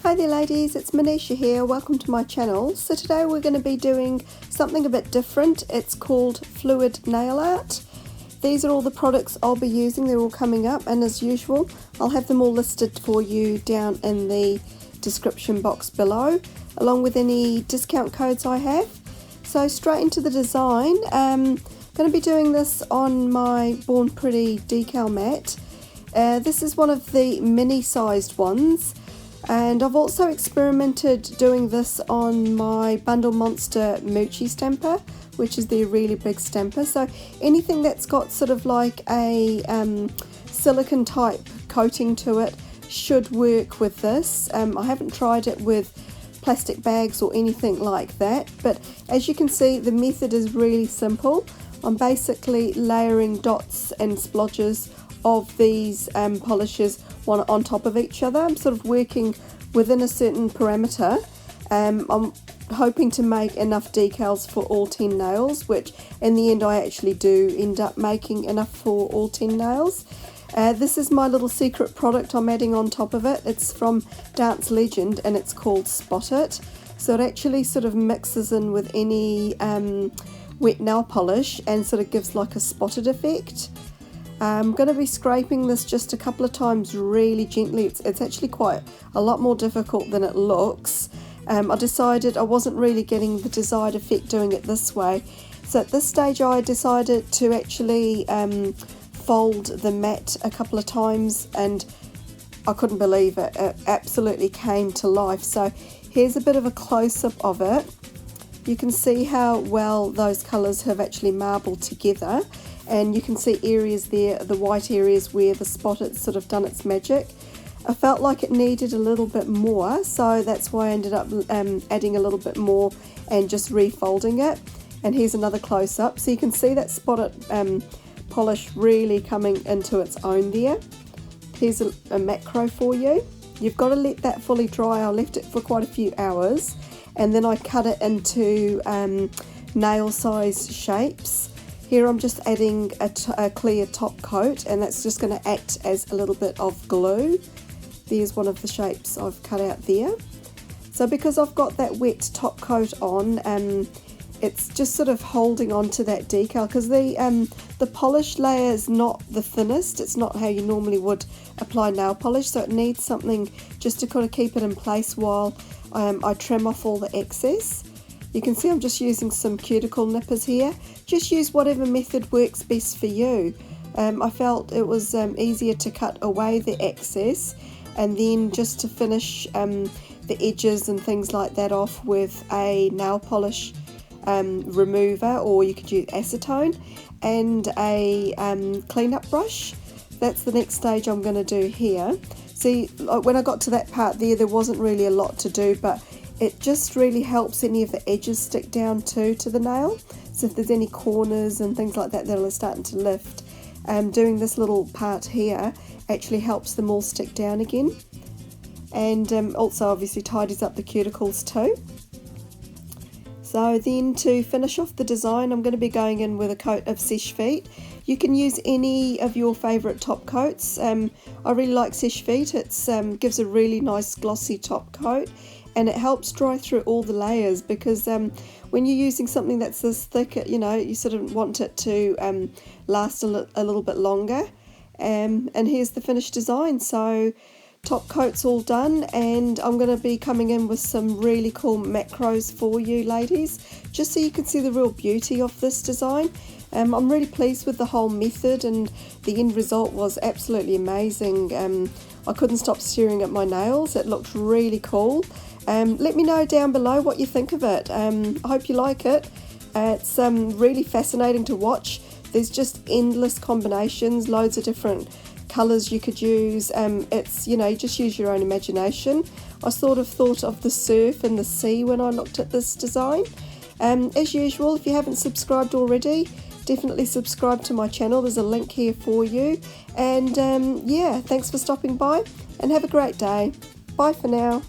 Hi there ladies, it's Manisha here, welcome to my channel. So today we're going to be doing something a bit different. It's called fluid nail art. These are all the products I'll be using, they're all coming up, and as usual I'll have them all listed for you down in the description box below, along with any discount codes I have. So straight into the design. I'm going to be doing this on my Born Pretty decal mat. This is one of the mini sized ones. And I've also experimented doing this on my Bundle Monster Mochi Stamper, which is the really big stamper. So anything that's got sort of like a silicone type coating to it should work with this. I haven't tried it with plastic bags or anything like that, but as you can see the method is really simple. I'm basically layering dots and splodges of these polishes one on top of each other. I'm sort of working within a certain parameter. I'm hoping to make enough decals for all 10 nails, which in the end I actually do end up making enough for all 10 nails. This is my little secret product I'm adding on top of it. It's from Dance Legend and it's called Spot It. So it actually sort of mixes in with any wet nail polish and sort of gives like a spotted effect. I'm going to be scraping this just a couple of times really gently. It's actually quite a lot more difficult than it looks. I decided I wasn't really getting the desired effect doing it this way. So at this stage I decided to actually fold the mat a couple of times, and I couldn't believe it. It absolutely came to life. So here's a bit of a close-up of it. You can see how well those colours have actually marbled together. And you can see areas there, the white areas where the spot had sort of done its magic. I felt like it needed a little bit more, so that's why I ended up adding a little bit more and just refolding it. And here's another close-up, so you can see that spotted polish really coming into its own there. Here's a macro for you. You've got to let that fully dry. I left it for quite a few hours, and then I cut it into nail size shapes. Here I'm just adding a clear top coat, and that's just going to act as a little bit of glue. There's one of the shapes I've cut out there. So because I've got that wet top coat on, it's just sort of holding on to that decal, because the polish layer is not the thinnest. It's not how you normally would apply nail polish, so it needs something just to kind of keep it in place while I trim off all the excess. You can see I'm just using some cuticle nippers here. Just use whatever method works best for you. I felt it was easier to cut away the excess and then just to finish the edges and things like that off with a nail polish remover, or you could use acetone, and a cleanup brush. That's the next stage I'm going to do here. See, when I got to that part there wasn't really a lot to do, but it just really helps any of the edges stick down to the nail. So if there's any corners and things like that that are starting to lift, doing this little part here actually helps them all stick down again. And also obviously tidies up the cuticles too. So then to finish off the design, I'm going to be going in with a coat of Seche Vite. You can use any of your favourite top coats. I really like Seche Vite. It gives a really nice glossy top coat, and it helps dry through all the layers, because when you're using something that's this thick, you sort of want it to last a little bit longer. And here's the finished design. So top coat's all done, and I'm going to be coming in with some really cool macros for you ladies, just so you can see the real beauty of this design. I'm really pleased with the whole method, and the end result was absolutely amazing. I couldn't stop staring at my nails. It looked really cool. Let me know down below what you think of it. I hope you like it. It's really fascinating to watch. There's just endless combinations, loads of different colours you could use. It's, you just use your own imagination. I sort of thought of the surf and the sea when I looked at this design. As usual, if you haven't subscribed already, definitely subscribe to my channel. There's a link here for you. And yeah, thanks for stopping by, and have a great day. Bye for now.